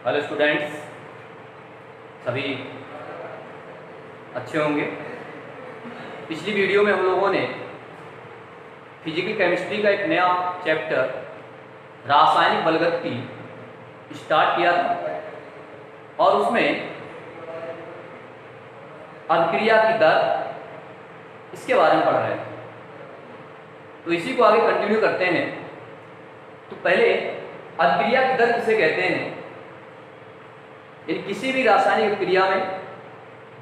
Hello students, सभी अच्छे होंगे। पिछली वीडियो में हम लोगों ने फिजिकल केमिस्ट्री का एक नया चैप्टर रासायनिक बलगति स्टार्ट किया था और उसमें अभिक्रिया की दर इसके बारे में पढ़ रहे थे। तो इसी को आगे कंटिन्यू करते हैं। तो पहले अभिक्रिया की दर किसे कहते हैं? इन किसी भी रासायनिक क्रिया में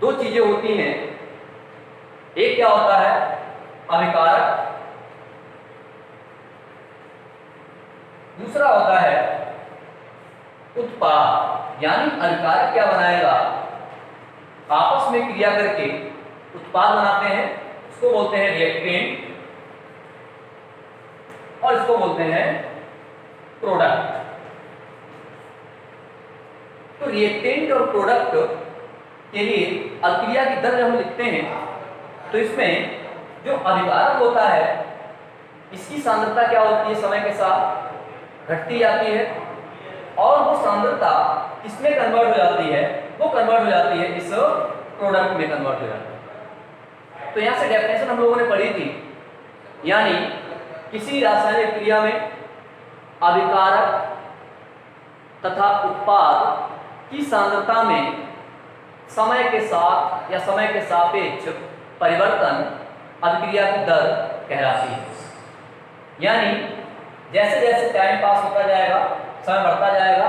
दो चीजें होती हैं। एक क्या होता है? अभिकारक। दूसरा होता है उत्पाद। यानी अभिकारक क्या बनाएगा? आपस में क्रिया करके उत्पाद बनाते हैं, उसको बोलते हैं रिएक्टेंट और इसको बोलते हैं प्रोडक्ट। तो रिएक्टेंट और प्रोडक्ट के लिए अभिक्रिया की दर जब हम लिखते हैं तो इसमें जो अभिकारक होता है इसकी सांद्रता क्या होती है? समय के साथ घटती जाती है और वो सांद्रता किसमें कन्वर्ट हो जाती है? वो कन्वर्ट हो जाती है इस प्रोडक्ट में कन्वर्ट हो जाती है। तो यहां से डेफिनेशन हम लोगों ने पढ़ी थी, यानी किसी रासायनिक क्रिया में अभिकारक तथा उत्पाद की सांद्रता में समय के साथ या समय के सापेक्ष परिवर्तन अभिक्रिया की दर कहलाती है। यानी जैसे जैसे टाइम पास होता जाएगा, समय बढ़ता जाएगा,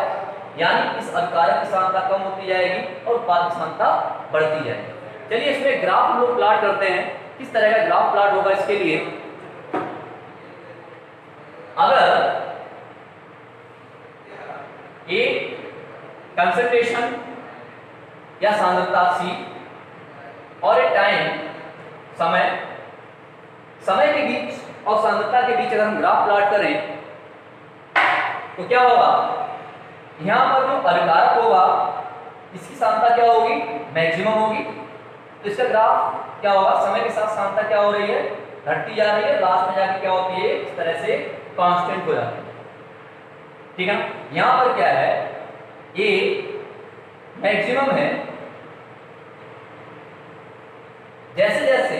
यानी इस अभिकारक की सांद्रता कम होती जाएगी और उत्पाद की सांद्रता बढ़ती जाएगी। चलिए इसमें ग्राफ हम लोग प्लॉट करते हैं। किस तरह का ग्राफ प्लॉट होगा इसके लिए? अगर ए कंसंट्रेशन या सांद्रता C और एक टाइम समय के बीच और सांद्रता के बीच अगर हम ग्राफ प्लॉट करें तो क्या होगा? यहां पर जो अभिकारक होगा इसकी सांद्रता क्या होगी? मैक्सिमम होगी। तो इसका ग्राफ क्या होगा? समय के साथ सांद्रता क्या हो रही है? घटती जा रही है। लास्ट में जाके क्या होती है? इस तरह से कांस्टेंट हो जाती है। ठीक है। यहां पर क्या है? ये मैक्सिमम है। जैसे जैसे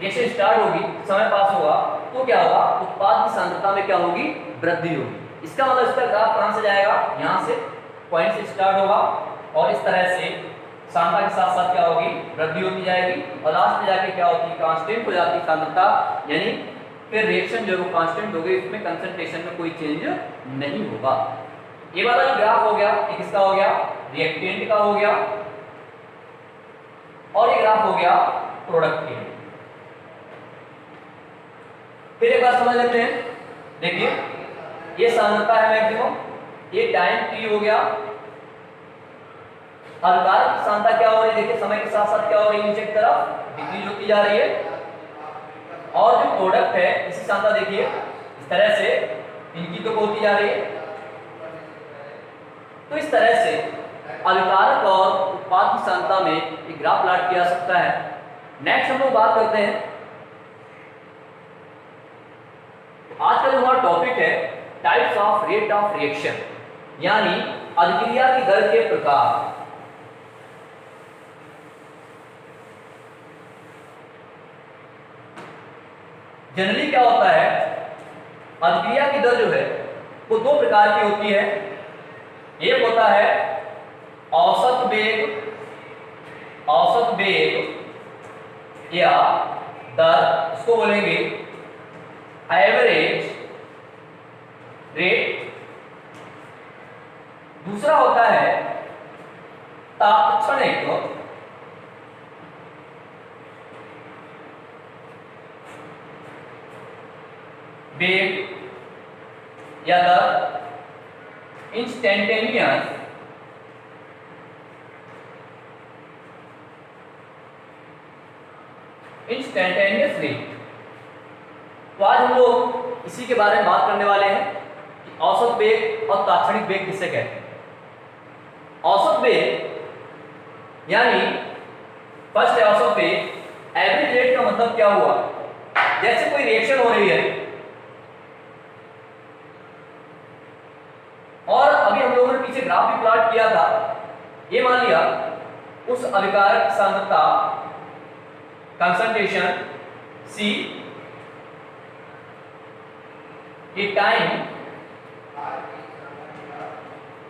रिएक्शन स्टार्ट होगी, समय पास होगा, तो क्या होगा? उत्पाद की सांद्रता में क्या होगी? वृद्धि होगी। इसका मतलब इसका ग्राफ कहां से जाएगा? यहां से पॉइंट से स्टार्ट होगा और इस तरह से सांद्रता के साथ साथ क्या होगी? वृद्धि होती जाएगी और लास्ट में जाके क्या होती है? कांस्टेंट हो जाती है सांद्रता। यानी फिर रिएक्शन जो कांस्टेंट हो गई, इसमें कंसंट्रेशन में कोई चेंज नहीं होगा। ये वाला जो ग्राफ हो गया, ये किसका हो गया? रिएक्टेंट का हो गया और ये ग्राफ हो गया प्रोडक्ट के लिए। फिर एक बार समझ लेते हैं। देखिए ये सांद्रता है मैक्सिमम, ये टाइम t हो गया। अभिकारक की सांद्रता क्या हो रही है? देखिए समय के साथ साथ क्या हो रही है? नीचे की तरफ डिक्रीज होती जा रही है। और जो प्रोडक्ट है इसकी सांद्रता देखिए इस तरह से इनकी तो होती जा रही है। तो इस तरह से अभिकारक और उत्पाद की सांद्रता में एक ग्राफ प्लॉट किया जा सकता है। नेक्स्ट हम लोग बात करते हैं। आज का जो हमारा टॉपिक है types of rate of reaction, यानी अभिक्रिया की दर के प्रकार। जनरली क्या होता है? अभिक्रिया की दर जो है वो दो प्रकार की होती है। एक होता है औसत वेग या दर, इसको बोलेंगे एवरेज रेट। दूसरा होता है तात्क्षणिक वेग या दर, इंस्टेंटेनियस रेट। तो आज हम लोग इसी के बारे में बात करने वाले हैं कि औसत वेग और तात्क्षणिक वेग किसे कहते हैं। औसत वेग यानी फर्स्ट है औसत वेग। एवरेज रेट का मतलब क्या हुआ? जैसे कोई रिएक्शन हो रही है और पीछे ग्राफ भी प्लॉट किया था, ये मान लिया उस अभिकारक की सांद्रता कंसंट्रेशन C ये टाइम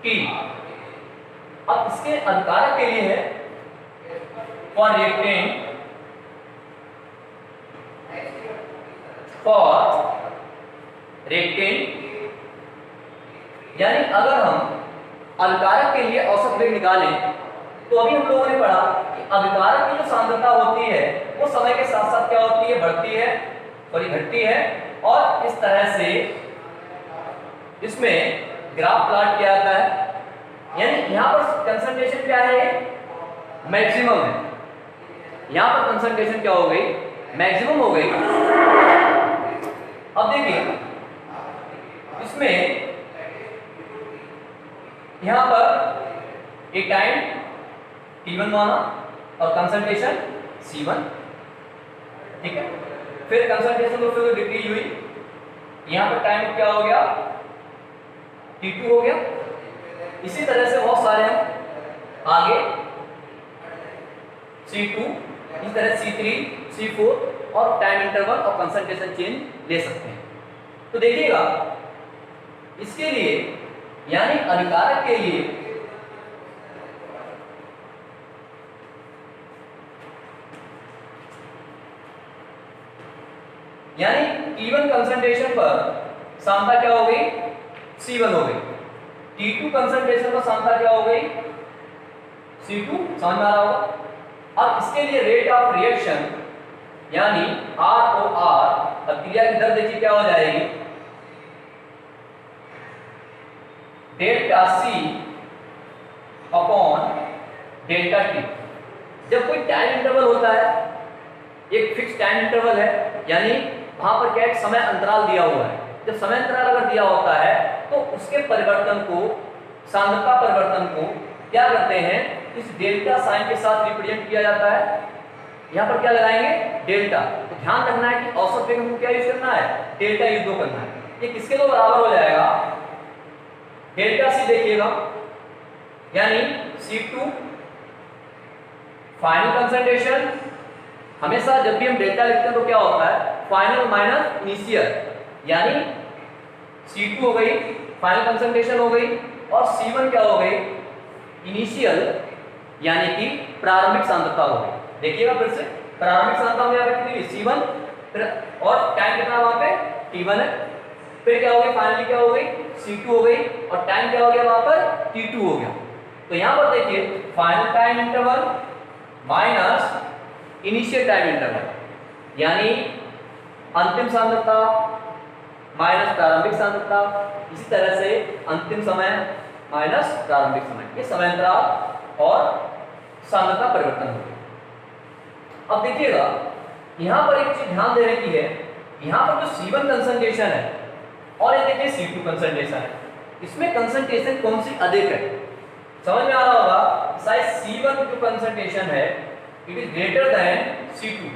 T। अब इसके अभिकारक के लिए है फॉर रिएक्टेंट यानी अगर हम अभिकारक के लिए औसत वेग निकालें तो अभी हम लोगों ने पढ़ा कि अभिकारक की जो सांद्रता होती है वो समय के साथ साथ क्या होती है, बढ़ती है, सॉरी घटती है। और इस तरह से इसमें ग्राफ प्लॉट किया जाता है, यानी यहाँ पर कंसंट्रेशन क्या है, मैक्सिमम है। यहाँ पर कंसंट्रेशन क्या हो गई, मैक्सिमम हो गई। अब देखिए इसमें यहाँ पर एक टाइम T1 माना और कंसंट्रेशन C1, ठीक है। फिर कंसंट्रेशन तो फिर डिक्रीज हुई, यहाँ पर टाइम क्या हो गया, T2 हो गया। इसी तरह से बहुत सारे हैं आगे C2, इस तरह C3, C4 और टाइम इंटरवल और कंसंट्रेशन चेंज ले सकते हैं। तो देखिएगा इसके लिए यानी अभिकारक के लिए यानी T1 कंसंट्रेशन पर सांद्रता क्या हो गई, C1 हो गई। T2 कंसंट्रेशन पर सांद्रता क्या हो गई, C2, समझ में आ रहा होगा। अब इसके लिए रेट ऑफ रिएक्शन यानी ROR, अभिक्रिया की दर देखिए क्या हो जाएगी, delta C upon delta T। जब कोई टाइम इंटरवल होता है, एक फिक्स टाइम इंटरवल है, यानी वहां पर क्या एक समय अंतराल दिया हुआ है। जब समय अंतराल अगर दिया होता है तो उसके परिवर्तन को, सांद्रता परिवर्तन को क्या करते हैं, इस डेल्टा साइन के साथ रिप्रेजेंट किया जाता है। यहाँ पर क्या लगाएंगे, डेल्टा। तो ध्यान रखना है कि औसत वेग हमको क्या यूज करना है, डेल्टा यूज दो करना है। ये किसके दो बराबर हो जाएगा, डेल्टा C देखिएगा, यानी C2 फाइनल कंसंट्रेशन। हमेशा जब भी हम डेल्टा लिखते हैं तो क्या होता है, फाइनल माइनस इनिशियल, यानी C2 हो गई फाइनल कंसंट्रेशन हो गई और C1 क्या हो गई, इनिशियल यानी कि प्रारंभिक सांद्रता हो गई। देखिएगा फिर से, प्रारंभिक सांद्रता में कितनी हुई, C1, फिर और टाइम कितना वहां पे T1 है, फिर क्या हो गई, फाइनली क्या हो गई, C2 हो गई और टाइम क्या हो गया वहां पर, T2 हो गया। तो यहां पर देखिए final time interval minus initial time interval, यानी अंतिम सांद्रता माइनस प्रारंभिक सांद्रता, इसी तरह से अंतिम समय माइनस प्रारंभिक समय, ये समय अंतराल और सांद्रता परिवर्तन हो गया। अब देखिएगा यहाँ पर एक चीज ध्यान देने की है, यहाँ पर जो C1 कंसंट्रेशन है और ये देखिए C2 कंसंट्रेशन है, इसमें कंसंट्रेशन कौन सी अधिक है, समझ में आ रहा होगा। शायद C1 जो कंसंट्रेशन है it is greater than C2।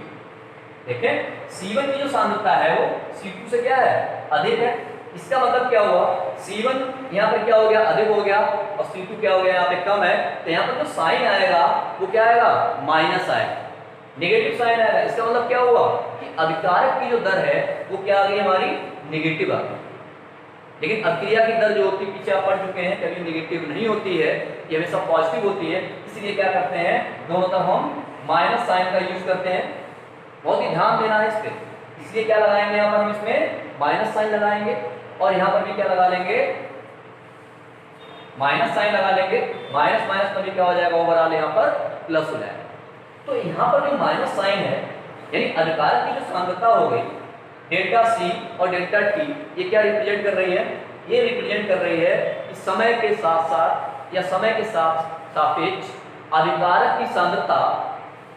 देखें C1 की जो सांद्रता है वो C2 से क्या है, अधिक है। इसका मतलब क्या हुआ, C1 यहाँ पे क्या हो गया, अधिक हो गया और C2 क्या हो गया, यहाँ पे कम है। तो यहाँ पर जो साइन आएगा वो क्या आएगा, माइनस आएगा, नेगेटिव साइन आएगा। इसका मतलब क्या हुआ कि अभिकारक की जो दर है वो क्या आ गई हमारी, नेगेटिव आ गई। लेकिन अभिक्रिया की दर जो होती है, पीछे आप पढ़ चुके हैं, कभी नेगेटिव नहीं होती है, ये हमेशा पॉजिटिव होती है। इसलिए क्या करते हैं, दोनों तरफ हम माइनस साइन का यूज करते हैं। बहुत ही ध्यान देना है इस पे, इसलिए क्या लगाएंगे यहाँ पर हम इसमें माइनस साइन लगाएंगे और यहाँ पर भी क्या लगा लेंगे, माइनस साइन लगा लेंगे। माइनस माइनस पर भी क्या हो जाएगा, ओवरऑल यहाँ पर प्लस हो जाएगा। तो यहाँ पर जो माइनस साइन है यानी अभिकारक की जो सांद्रता हो गई डेल्टा C और डेल्टा T, ये क्या रिप्रेजेंट कर रही है, ये रिप्रेजेंट कर रही है कि समय के साथ साथ या समय के साथ सापेक्ष अभिकारक की सांद्रता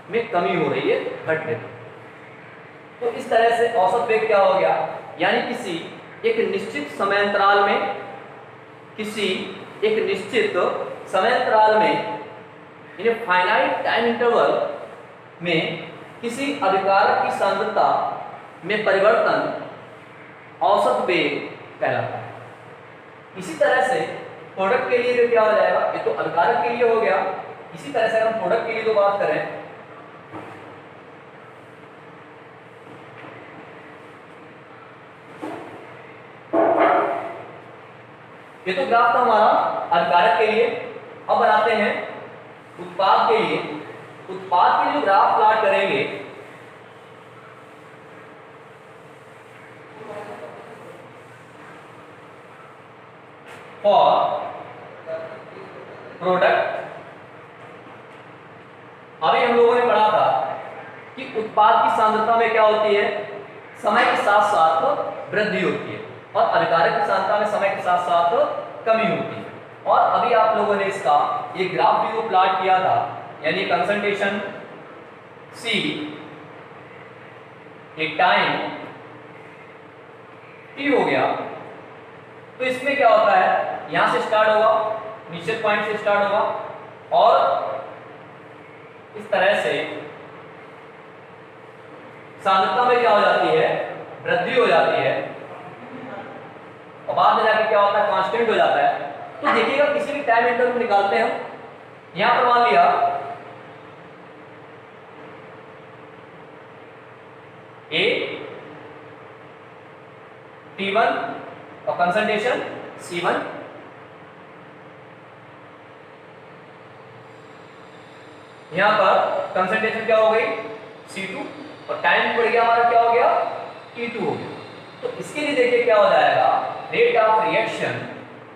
में कमी हो रही है, घट रही है। तो इस तरह से औसत वेग क्या हो गया, यानी किसी एक निश्चित समयांतराल में, किसी एक निश्चित समयांतराल में, यानी फाइनाइट टाइम इंटरवल में किसी अभिकारक की सांद्रता में परिवर्तन औसत वेग कहलाता है। इसी तरह से प्रोडक्ट के लिए क्या हो जाएगा, ये तो अभिकारक के लिए हो गया। इसी तरह से हम प्रोडक्ट के लिए तो बात करें, ये तो ग्राफ था हमारा अभिकारक के लिए। अब बनाते हैं उत्पाद के लिए। उत्पाद के लिए जो ग्राफ प्लॉट करेंगे, फॉर प्रोडक्ट, अभी हम लोगों ने पढ़ा था कि उत्पाद की सांद्रता में क्या होती है, समय के साथ साथ वृद्धि होती है, और अभिकारक की सांद्रता में समय के साथ साथ कमी होती है। और अभी आप लोगों ने इसका एक ग्राफ भी प्लॉट किया था, यानी कंसंट्रेशन C, एक टाइम T हो गया। तो इसमें क्या होता है, यहां से स्टार्ट होगा, निश्चित पॉइंट से स्टार्ट होगा, और इस तरह से सांद्रता में क्या हो जाती है, वृद्धि हो जाती है, और बाद में जाके क्या होता है, कांस्टेंट हो जाता है। तो देखिएगा किसी भी टाइम इंटरवल निकालते हैं, यहां पर मान लिया A T1 और कंसंट्रेशन C1, यहां पर कंसंट्रेशन क्या हो गई C2, और टाइम बढ़ गया हमारा, क्या हो गया, T2 हो गया। तो इसके लिए देखिए क्या हो जाएगा, रेट ऑफ रिएक्शन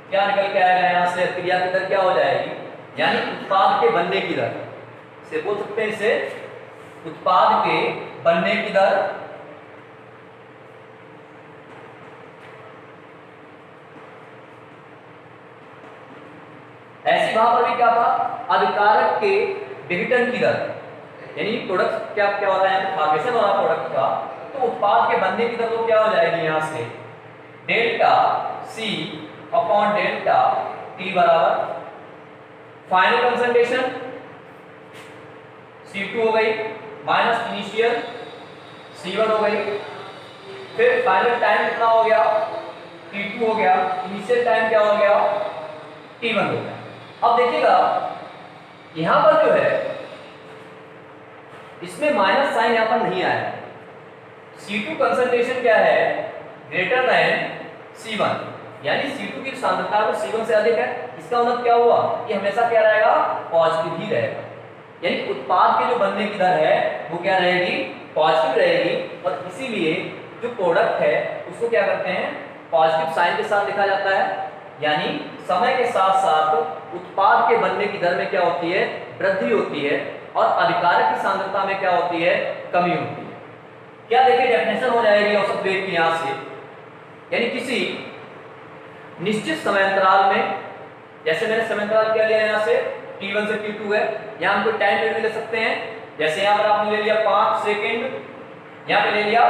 क्या निकल के आएगा, यहां से क्रिया की दर क्या हो जाएगी, यानी उत्पाद के बनने की दर से बोल सकते हैं, इसे उत्पाद के बनने की दर ऐसी वहां पर भी क्या था, अभिकारक के विघटन की दर, यानी प्रोडक्ट क्या क्या हो रहा है, फॉर्मेशन हो रहा है प्रोडक्ट का, तो उत्पाद के बनने की दर तो क्या हो जाएगी, यहां से delta C upon delta T बराबर फाइनल कंसंट्रेशन C2 हो गई माइनस इनिशियल C1 हो गई, फिर फाइनल टाइम कितना हो गया, T2 हो गया, इनिशियल टाइम क्या हो गया, T1 हो गया। अब देखिएगा यहां पर जो है, इसमें माइनस साइन यहां पर नहीं आया। C2 कंसंट्रेशन क्या है, ग्रेटर देन C1, यानी C2 की सांद्रता तो C1 से अधिक है। इसका मतलब क्या हुआ, ये हमेशा क्या रहेगा, पॉजिटिव ही रहेगा, यानी उत्पाद के जो बनने की दर है वो क्या रहेगी, पॉजिटिव रहेगी। और इसीलिए जो प्रोडक्ट है उसको क्या करते हैं, पॉजिटिव साइन के साथ लिखा जाता है, यानी समय के साथ साथ उत्पाद के बनने की दर में क्या होती है, वृद्धि होती है, और अभिकारक की सांद्रता में क्या होती है, कमी होती है। क्या देखिए डेफिनेशन हो जाएगी औसत वेग की यहां से, यानी किसी निश्चित समयांतराल में, जैसे मैंने समयांतराल क्या लिया यहाँ से, T1 से T2 है, यहाँ हम कोई टाइम पीरियड ले सकते हैं, जैसे यहाँ पर आपने ले लिया 5 सेकंड, यहाँ पे ले लिया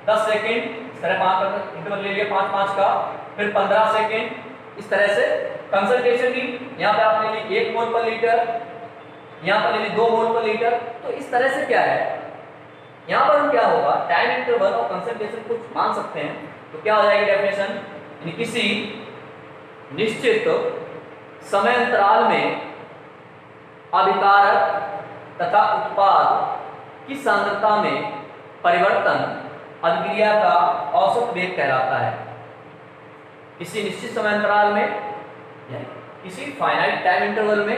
10 सेकंड, इस तरह 5 इंटरवल ले लिया 5-5 का, फिर 15 सेकंड, इस तरह से कंसंट्रेशन की यहाँ पे आपने ली 1 मोल पर लीटर, यहाँ पर ले ली 2 मोल पर लीटर। तो इस तरह से क्या है, यहाँ पर हम क्या होगा, टाइम इंटरवल और कंसंट्रेशन कुछ मान सकते हैं। तो क्या हो जाएगी डेफिनेशन, यानी किसी निश्चित समय अंतराल में अभिकारक तथा उत्पाद की सांद्रता में परिवर्तन अभिक्रिया का औसत वेग कहलाता है। किसी निश्चित समय अंतराल में, यानी किसी फाइनाइट टाइम इंटरवल में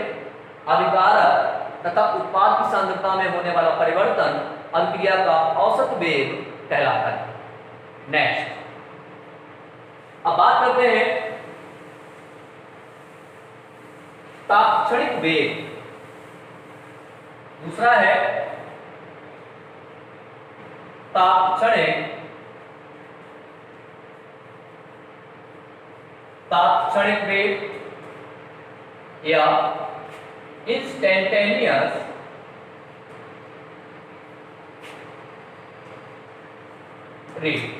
अभिकारक तथा उत्पाद की सांद्रता में होने वाला परिवर्तन अभिक्रिया का औसत वेग कहलाता है। नेक्स्ट, अब बात करते हैं तात्क्षणिक वेग। दूसरा है तात्क्षणिक वेग या इंस्टेंटेनियस रेट।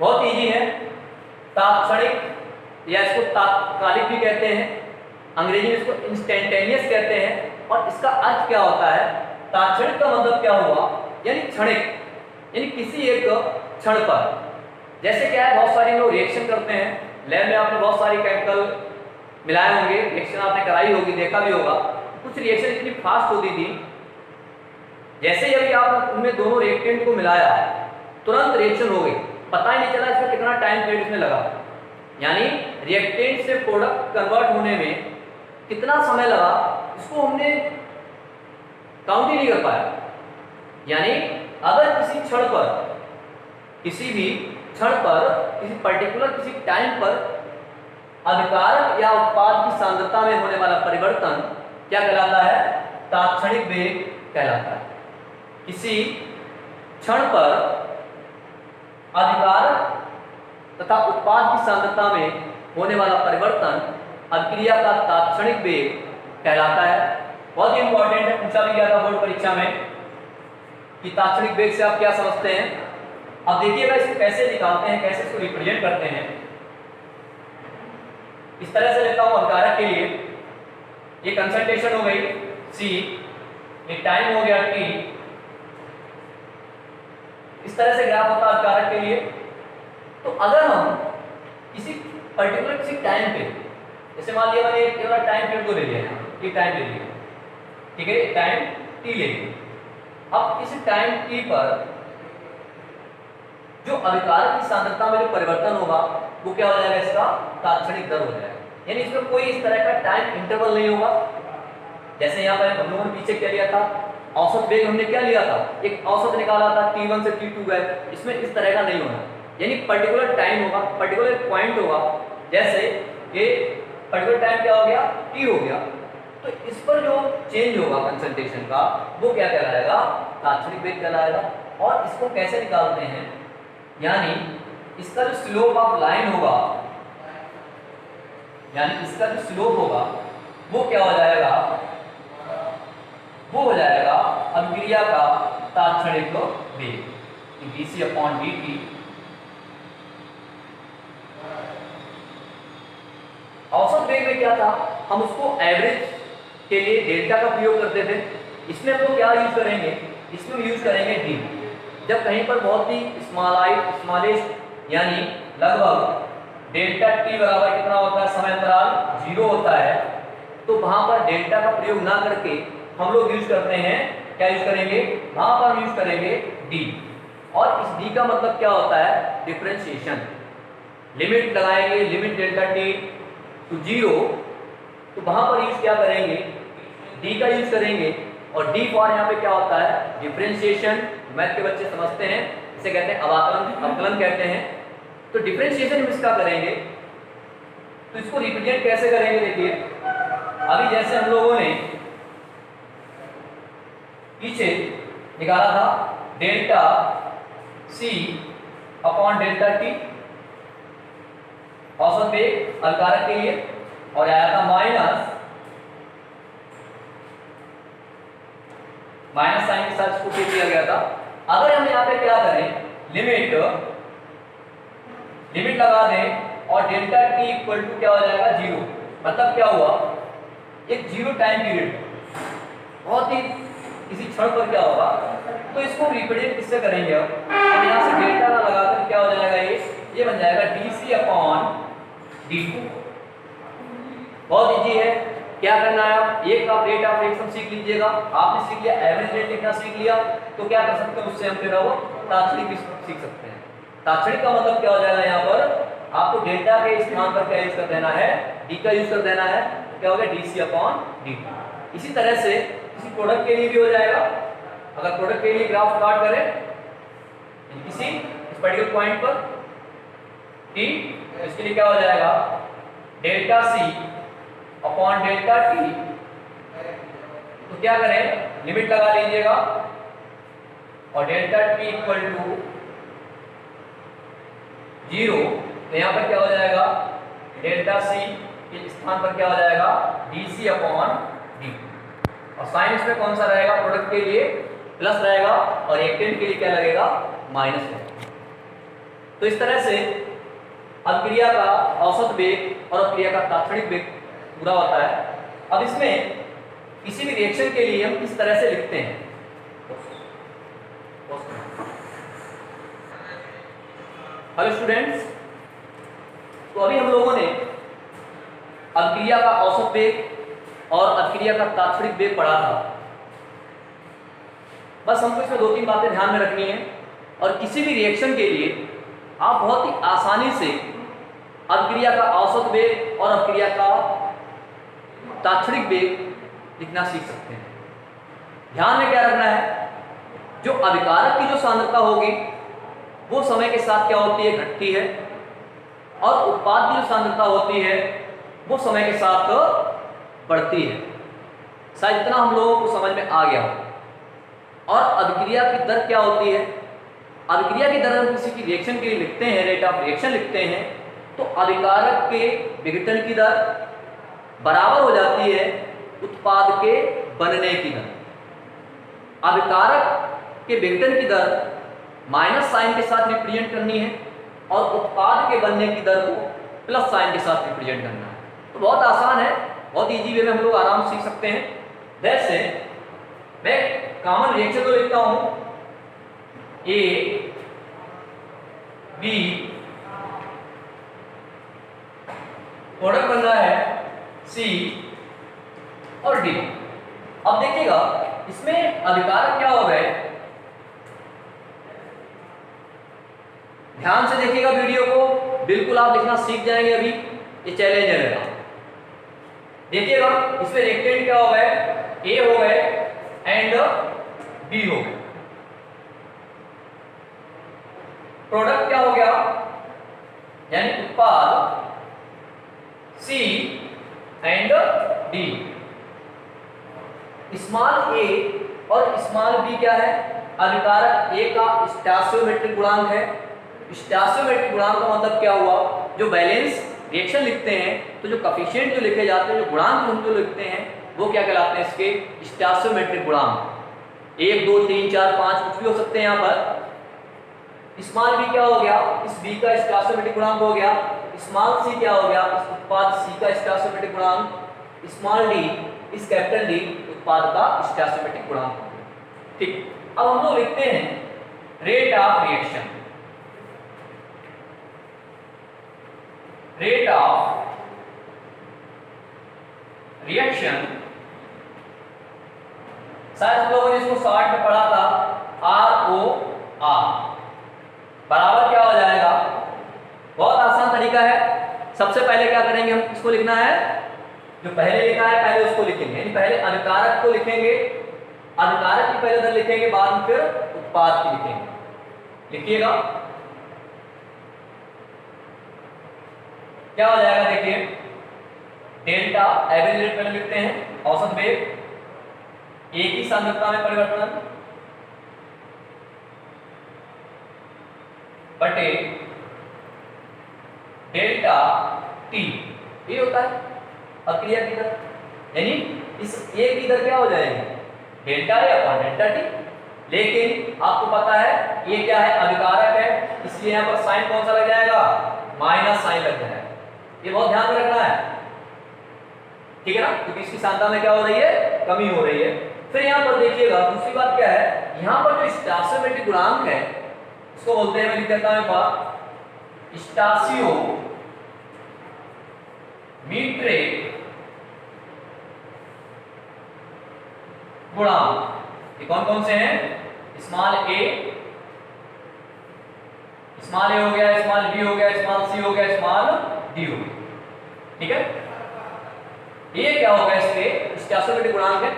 बहुत इजी है, तात्क्षणिक या इसको तात्कालिक भी कहते हैं, अंग्रेजी में इसको इंस्टेंटेनियस कहते हैं। और इसका अर्थ क्या होता है, तात्क्षणिक का मतलब क्या हुआ, यानी क्षणिक, यानी किसी एक क्षण पर, जैसे क्या है, बहुत सारे लोग रिएक्शन करते हैं, लैब में आपने बहुत सारी केमिकल मिलाए होंगे, रिएक्शन आपने कराई होगी, देखा भी होगा। कुछ रिएक्शन इतनी फास्ट होती थी, जैसे ही अभी आप उनमें दोनों रिएक्टेंट को मिलाया तुरंत रिएक्शन हो गई, पता ही नहीं चला इसमें कितना टाइम पीरियड इसमें लगा। यानी रिएक्टेंट से प्रोडक्ट कन्वर्ट होने में कितना समय लगा, इसको हमने काउंट ही नहीं कर पाया। यानी अगर किसी क्षण पर, किसी भी क्षण पर, किसी पर्टिकुलर किसी टाइम पर अभिकारक या उत्पाद की सांद्रता में होने वाला परिवर्तन क्या कहलाता है? तात्क्षणिक वेग कहलाता है। किसी क्षण पर अभिकारक तथा उत्पाद की सांद्रता में होने वाला परिवर्तन अभिक्रिया का तात्क्षणिक वेग कहलाता है। बहुत ही इंपॉर्टेंट है, पूछा भी गया था बोर्ड परीक्षा में कि तात्क्षणिक वेग से आप क्या समझते हैं। अब देखिएगा इसको कैसे निकालते हैं, कैसे इसको रिप्रेजेंट करते हैं। इस तरह से लेता हूं अभिकारक के लिए, ये कंसंट्रेशन हो गई C, ये टाइम हो गया T। इस तरह से ग्राफ होता है अभिकारक के लिए। तो अगर हम किसी पर्टिकुलर किसी टाइम पे, जैसे मान लिया मैंने एक वाला टाइम पीरियड को ले लिया, ये टाइम ले लिया, ठीक है, टाइम T ले लिया। अब इस टाइम T पर जो अभिकारक की सांद्रता में जो परिवर्तन होगा वो क्या हो जाएगा? इसका तात्क्षणिक दर हो जाएगा। यानी इसमें कोई इस तरह का टाइम इंटरवल नहीं होगा। जैसे यहाँ पर हम लोगों ने पीछे क्या लिया था, औसत वेग हमने क्या लिया था, एक औसत निकाला था, T1 से T2 गए, इसमें इस तरह का नहीं होना। यानी पर्टिकुलर टाइम होगा, पर्टिकुलर पॉइंट होगा। जैसे ये पर्टिकुलर टाइम क्या हो गया? T हो गया, तो इस पर जो चेंज होगा कंसंट्रेशन का वो क्या कहलाएगा? तात्क्षणिक वेग कहलाएगा। और इसको कैसे निकालते हैं? यानी इसका जो स्लोप ऑफ लाइन होगा, यानी इसका जो स्लोप होगा वो क्या हो जाएगा? वो हो जाएगा अभिक्रिया का तात्क्षणिक वेग dc/dt। औसत वेग में क्या था, हम उसको एवरेज के लिए डेल्टा का प्रयोग करते थे। इसमें हम लोग क्या यूज करेंगे? इसमें यूज करेंगे डी। जब कहीं पर बहुत ही स्मॉलेस्ट यानी लगभग डेल्टा टी बराबर कितना होता है, समय अंतराल 0 होता है, तो वहां पर डेल्टा का प्रयोग ना करके हम लोग यूज करते हैं, क्या यूज करेंगे? वहां पर हम यूज करेंगे डी। और इस डी का मतलब क्या होता है? डिफरेंशिएशन। लिमिट लगाएंगे, लिमिट डेल्टा टी टू 0, तो वहां पर यूज क्या करेंगे? डी का यूज करेंगे। और डी फॉर यहाँ पे क्या होता है? डिफरेंशिएशन। मैथ के बच्चे समझते हैं, इसे कहते हैं अवकलन कहते हैं। तो डिफरेंशिएशन हम इसका करेंगे, तो इसको रिप्रेजेंट कैसे करेंगे? देखिए अभी जैसे हम लोगों ने पीछे निकाला था डेल्टा C/डेल्टा T औसत वेग अभिकारक के लिए, और आया था माइनस साइन के साथ इसको फिर किया गया था। अगर हम यहाँ पे क्या करें, लिमिट लगा दें और डेल्टा T इक्वल टू क्या हो जाएगा? 0। मतलब क्या हुआ? एक 0 टाइम पीरियड, बहुत ही किसी क्षण पर क्या होगा, तो इसको रिप्रेजेंट किससे करेंगे? अब यहाँ से डेल्टा का लगाकर क्या हो जाएगा? ये बन जाएगा dc/dt। बहुत इजी है, क्या करना है? आप एक का रेट ऑफ रिएक्शन सीख लीजिएगा। आपने सीख लिया एवरेज रेट लिखना सीख लिया, तो क्या कर सकते हैं उससे हम फिर वो तात्क्षणिक भी सीख सकते हैं। तात्क्षणिक का मतलब क्या हो जाएगा? यहाँ पर आपको डेल्टा के स्थान पर क्या यूज कर देना है? डी का यूज कर देना है। क्या हो गया? dc/dt। इसी तरह से किसी प्रोडक्ट के लिए भी हो जाएगा। अगर प्रोडक्ट के लिए ग्राफ प्लॉट करें किसी इस पर्टिकुलर पॉइंट पर T, इसके लिए क्या हो जाएगा? डेल्टा C/डेल्टा T। तो क्या करें? लिमिट लगा लीजिएगा और डेल्टा T इक्वल टू 0, तो यहाँ पर क्या हो जाएगा? डेल्टा C के स्थान पर क्या हो जाएगा? dc/dt। और साइन इसमें कौन सा रहेगा? प्रोडक्ट के लिए प्लस रहेगा और रिएक्टेंट के लिए क्या लगेगा? माइनस लगेगा। तो इस तरह से अभिक्रिया का औसत वेग और अभिक्रिया का तात्क्षणिक वेग पूरा होता है। अब इसमें किसी भी रिएक्शन के लिए हम किस तरह से लिखते हैं? हेलो स्टूडेंट्स, तो अभी हम लोगों ने अभिक्रिया का औसत वेग और अभिक्रिया का तात्क्षणिक वेग पढ़ा था। बस हमको इसमें 2-3 बातें ध्यान में रखनी है और किसी भी रिएक्शन के लिए आप बहुत ही आसानी से अभिक्रिया का औसत वेग और अभिक्रिया का तात्क्षणिक वेग लिखना सीख सकते हैं। ध्यान में क्या रखना है, जो अभिकारक की जो सांद्रता होगी वो समय के साथ क्या होती है, घटती है, और उत्पाद की जो सांद्रता होती है वो समय के साथ बढ़ती है। शायद इतना हम लोगों को समझ में आ गया हो। और अभिक्रिया की दर क्या होती है, अभिक्रिया की दर हम किसी की रिएक्शन के लिए लिखते हैं, रेट ऑफ रिएक्शन लिखते हैं, तो अभिकारक के विघटन की दर बराबर हो जाती है उत्पाद के बनने की दर। अभिकारक के विघटन की दर माइनस साइन के साथ रिप्रेजेंट करनी है और उत्पाद के बनने की दर को प्लस साइन के साथ रिप्रेजेंट करना है। तो बहुत आसान है, बहुत इजी वे में हम लोग आराम से सीख सकते हैं। जैसे मैं कॉमन रिएक्शन तो लिखता हूं, ए बी प्रोडक्ट बन रहा है सी और डी। अब देखिएगा इसमें अभिकारक क्या हो गए, ध्यान से देखिएगा वीडियो को, बिल्कुल आप लिखना सीख जाएंगे। अभी ये चैलेंज है मेरा। देखिएगा इसमें रिएक्टेंट क्या हो गए, ए हो गए एंड बी हो गए। प्रोडक्ट क्या हो गया, यानी उत्पाद सी एंड डी। स्मॉल ए और स्मॉल बी क्या है, अभिकारक ए का स्टोइकियोमेट्रिक गुणांक है। स्टोइकियोमेट्रिक गुणांक का मतलब क्या हुआ, जो बैलेंस रिएक्शन लिखते हैं तो जो कोफिशिएंट जो लिखे जाते हैं, जो गुणांक हम जो लिखते हैं वो क्या कहलाते हैं, इसके स्टोइकियोमेट्रिक गुणांक। 1 2 3 4 5 कुछ भी हो सकते हैं यहाँ पर। स्मॉल बी क्या हो गया, इस बी का स्टोइकियोमेट्रिक गुणांक हो गया। स्मॉल सी क्या हो गया, इस उत्पाद सी का स्टोइकियोमेट्रिक गुणांक। स्मॉल डी, इस कैपिटल डी उत्पाद का स्टोइकियोमेट्रिक गुणांक हो गया। ठीक, अब हम लोग लिखते हैं rate of reaction. Rate of reaction, शायद हम लोगों ने इसको शॉर्ट में पढ़ा था, ROR बराबर क्या हो जाएगा। बहुत आसान तरीका है। सबसे पहले क्या करेंगे, हम इसको लिखना है, जो पहले लिखा है पहले उसको लिखेंगे, यानी पहले अभिकारक को लिखेंगे, अभिकारक की पहले दर लिखेंगे, बाद में फिर उत्पाद की लिखेंगे। लिखिएगा क्या हो जाएगा, देखिए डेल्टा एवरेज रेट पहले लिखते हैं, औसत वेग, एक ही सांद्रता में परिवर्तन बटे डेल्टा टी, ये होता है अभिक्रिया की दर, यानी इस ए की दर क्या हो जाएगी, delta A upon delta T. लेकिन आपको पता है ये क्या है, अभिकारक है, इसलिए यहाँ पर साइन कौन सा लग जाएगा, माइनस साइन लग जाएगा। ये बहुत ध्यान में रखना है, ठीक है ना, क्योंकि इसकी सांद्रता में क्या हो रही है, कमी हो रही है। फिर यहाँ पर देखिएगा दूसरी बात क्या है, यहाँ पर जो स्टोइकियोमेट्रिक गुणांक है इसको बोलते हैं, मैं लिख देता हूं बात, स्टोइकियोमेट्रिक गुणांक। ये कौन कौन से हैं, स्मॉल ए हो गया, स्मॉल बी हो गया, स्मॉल सी हो गया, स्मॉल डी हो गया। ठीक है, ये क्या हो गया, इसके स्टोइकियोमेट्रिक गुणांक है।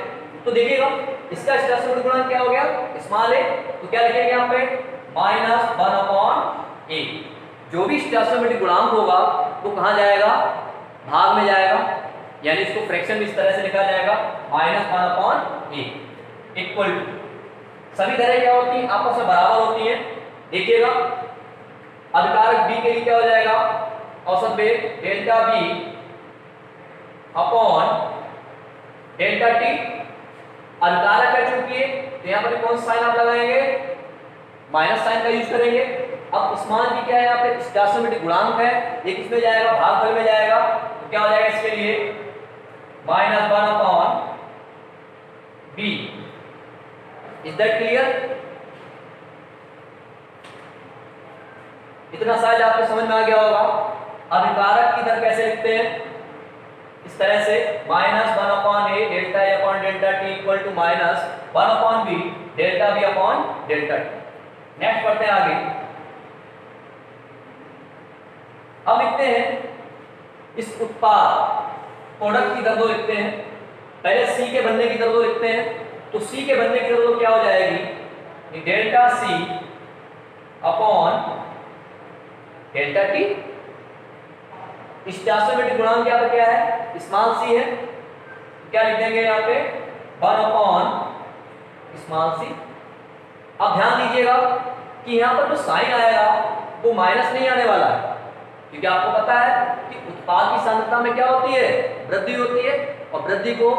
तो देखिएगा इसका स्टोइकियोमेट्रिक गुणांक क्या हो गया, स्मॉल ए, तो क्या लिखेंगे यहाँ पे, -1/a। जो भी स्टोइकियोमेट्रिक गुणांक होगा वो कहाँ जाएगा, भाग में जाएगा, यानी इसको फ्रैक्शन में इस तरह से लिखा जाएगा, -1/a इक्वल टू, सभी दरें क्या होती हैं, आपस में बराबर होती हैं। देखिएगा अभिकारक बी के लिए क्या हो जाएगा, औसत वेग delta B upon delta T. अभिकारक है चूंकि, तो यहाँ पर कौन सा साइन आप लगाएंगे, माइनस साइन का यूज करेंगे। अब स्मॉल बी क्या है, यहाँ पे स्टोइकियोमेट्रिक गुणांक है, ये किसमें जाएगा, भागफल में जाएगा, तो क्या हो जाएगा इसके लिए, -1/b। Is that clear. इतना साइज आपको समझ में आ गया होगा। अभिकारक की दर कैसे लिखते हैं, इस तरह से -1/a delta a upon delta t equal to -1/b delta b upon delta t। Next पढ़ते हैं आगे। अब लिखते हैं इस उत्पाद प्रोडक्ट की दर दो लिखते हैं। पहले C के बनने की दर दो लिखते हैं, तो C के बनने की दर दो क्या हो जाएगी, delta C upon delta t। Stoichiometric गुणांक यहाँ पे क्या है, स्मॉल c है, क्या लिख देंगे यहाँ पे 1 अपॉन स्मॉल c। अब ध्यान दीजिएगा कि यहाँ पर जो साइन आएगा वो माइनस नहीं आने वाला है, क्योंकि आपको पता है कि उत्पाद की सांद्रता में क्या होती है, वृद्धि होती है, और वृद्धि को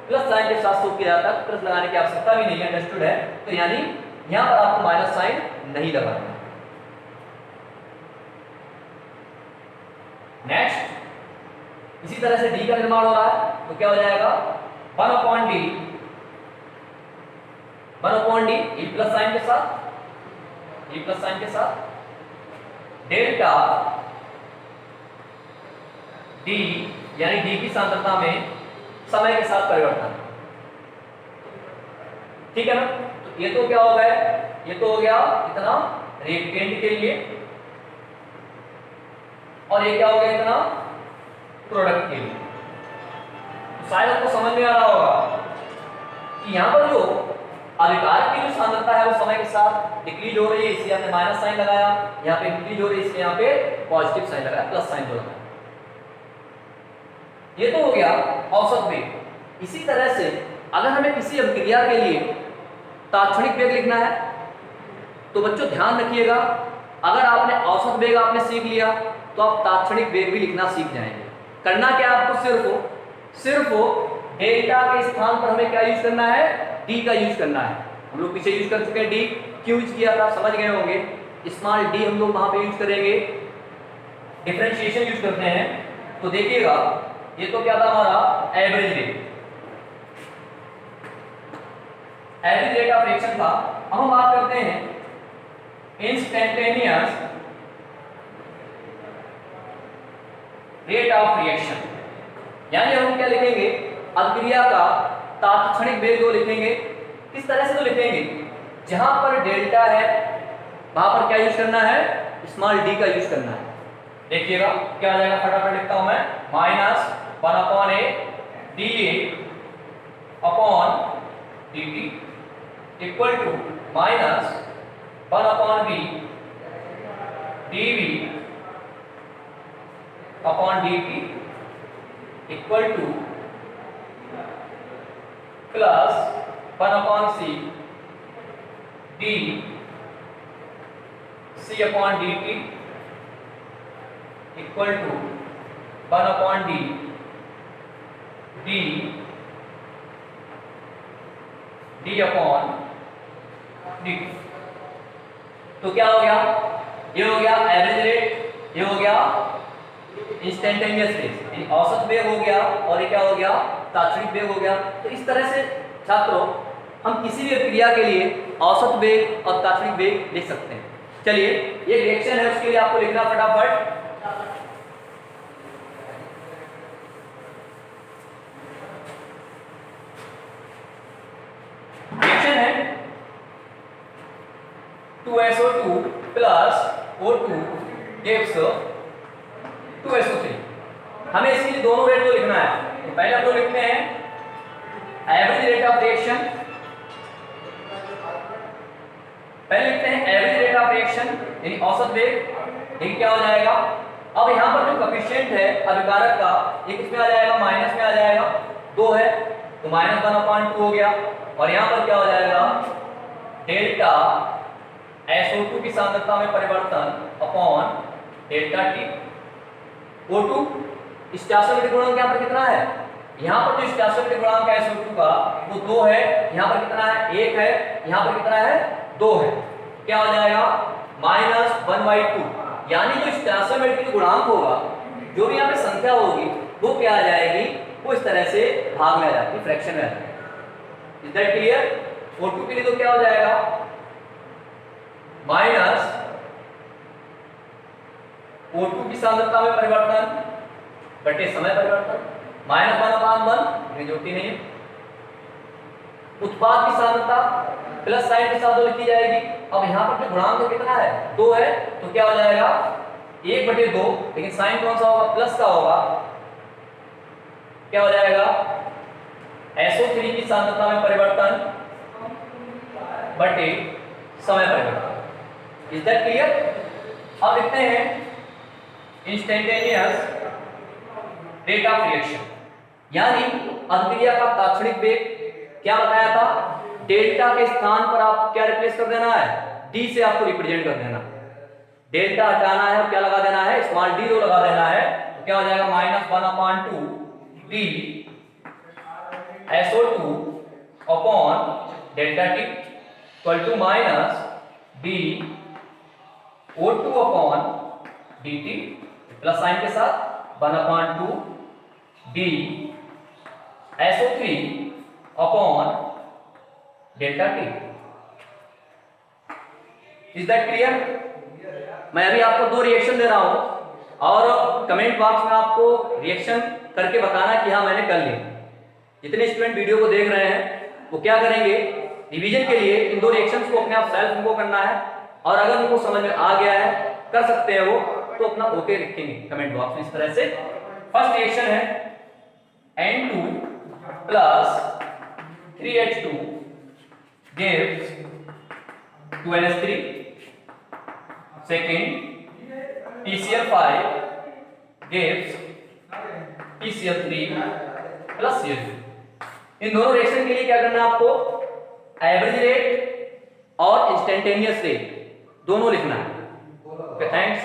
प्लस साइन के साथ शो किया जाता है, प्लस लगाने की आवश्यकता भी नहीं है, अंडरस्टूड है। तो यानी यहाँ पर आपको माइनस साइन नहीं लगाना है। नेक्स्ट इसी तरह से d का निर्माण हो रहा है, तो क्या हो जाएगा 1 upon D e plus sign के साथ डेल्टा d यानी d की सांद्रता में समय के साथ परिवर्तन। ठीक है ना, तो ये तो क्या हो गया, ये तो हो गया इतना रिएक्टेंट के लिए, और ये क्या हो गया इतना प्रोडक्ट के लिए। तो शायद आपको समझ में आ रहा होगा कि यहाँ पर जो अभिकारक की जो सांद्रता है वो समय के साथ डिक्रीज हो रही है, इसलिए हमने माइनस साइन लगाया, यहाँ पे इंक्रीज हो रही है इसलिए यहाँ पे पॉजिटिव साइन लगाया, प्लस साइन लगाया। ये तो हो गया औसत वेग। इसी तरह से अगर हमें किसी अभिक्रिया के लिए तात्क्षणिक वेग लिखना है, तो बच्चों ध्यान रखिएगा, अगर आपने औसत वेग आपने सीख लिया तो आप तात्क्षणिक वेग भी लिखना सीख जाएंगे। करना क्या आपको, सिर्फ डेल्टा के स्थान पर हमें क्या यूज करना है, डी का यूज करना है। हम लोग पीछे यूज कर चुके हैं डी, क्यों यूज किया था समझ गए होंगे। स्मॉल डी हम लोग वहां पे यूज करेंगे, डिफरेंशिएशन यूज करते हैं। तो देखिएगा ये तो क्या था हमारा एवरेज रेट ऑफ रिएक्शन था। अब हम बात करते हैं इंस्टेंटेनियस रेट ऑफ रिएक्शन, यानी हम क्या लिखेंगे, अभिक्रिया का तात्क्षणिक वेग जो लिखेंगे, किस तरह से तो लिखेंगे, जहां पर डेल्टा है वहां पर क्या यूज करना है, स्मॉल डी का यूज करना है। देखिएगा क्या आ जाएगा, फटाफट लिखता हूं मैं, -1 upon a dA upon dt equal to -1 upon b dV upon dt equal to plus 1 upon c d c upon dt equal to 1 upon d d upon dt। तो क्या हो गया, ये हो गया एवरेज रेट, ये हो गया इंस्टेंटेनियस रेट, औसत वेग हो गया, और ये क्या हो गया, तात्क्षणिक वेग हो गया। तो इस तरह से छात्रों हम किसी भी क्रिया के लिए औसत वेग और तात्क्षणिक वेग लिख सकते हैं। चलिए ये रिएक्शन है, उसके लिए आपको लिखना फटाफट, रिएक्शन है 2SO2 plus O2 gives 2SO3। हमें इसके लिए दोनों रेट को लिखना है। तो पहले हम लोग लिखते हैं एवरेज रेट ऑफ रिएक्शन, पहले लिखते हैं एवरेज रेट ऑफ रिएक्शन यानी औसत वेग। ये क्या हो जाएगा, अब यहाँ पर जो कोएफिशिएंट है अभिकारक का, ये किसमें आ जाएगा, माइनस में आ जाएगा, 2 है तो -1/2 हो गया, और यहाँ पर क्या हो जाएगा, डेल्टा SO2 की सांद्रता में परिवर्तन upon delta T। O2 stoichiometric गुणांक यहाँ पर कितना है, यहाँ पर जो स्टोइकोमेट्रिक गुणांक है SO2 का वो 2 है, यहाँ पर कितना है, 1 है, यहाँ पर कितना है, 2 है। क्या हो जाएगा, -1/2, यानी जो स्टोइकोमेट्रिक गुणांक होगा, जो भी यहाँ पे संख्या होगी वो क्या आ जाएगी, वो इस तरह से भाग में आ जाती है, फ्रैक्शन में आ जाती है। Is that clear. O2 के लिए तो क्या हो जाएगा, O2 की सांद्रता में परिवर्तन बटे समय परिवर्तन -1/1 जोड़ती नहीं है। उत्पाद की सांद्रता प्लस साइन के साथ दो लिखी जाएगी। अब यहाँ पर जो गुणांक कितना है 2 है, तो क्या हो जाएगा 1/2, लेकिन साइन कौन सा होगा प्लस का होगा, क्या हो जाएगा SO3 की सांद्रता में परिवर्तन बटे समय परिवर्तन। Is that clear? अब लिखते हैं इंस्टेंटेनियस रेट ऑफ रिएक्शन, यानी अभिक्रिया का तात्क्षणिक वेग। क्या बताया था, डेल्टा के स्थान पर आप क्या रिप्लेस कर देना है, डी से आपको रिप्रेजेंट कर देना। डेल्टा हटाना है और क्या लगा देना है, स्मॉल डी रो लगा देना है, तो क्या हो जाएगा -1/2 D SO2 upon delta T equal to minus D O2 upon dt plus sign के साथ 1/2 D SO3 upon delta T. Is that clear? मैं अभी आपको 2 रिएक्शन दे रहा हूं और कमेंट बॉक्स में आपको रिएक्शन करके बताना कि हाँ मैंने कर लिया। जितने स्टूडेंट वीडियो को देख रहे हैं वो क्या करेंगे, रिवीजन के लिए इन 2 रिएक्शंस को अपने आप सेल्फ उनको करना है, और अगर उनको समझ में आ गया है, कर सकते हैं वो, तो अपना ओके लिखेंगे कमेंट बॉक्स में इस तरह से। फर्स्ट रिएक्शन है N2 plus 3H2 gives 2NH3, second PCl5 gives PCl3 plus CO2। इन दोनों रिएक्शन के लिए क्या करना है आपको, एवरेज रेट और इंस्टेंटेनियस रेट दोनों लिखना है। Okay, thanks.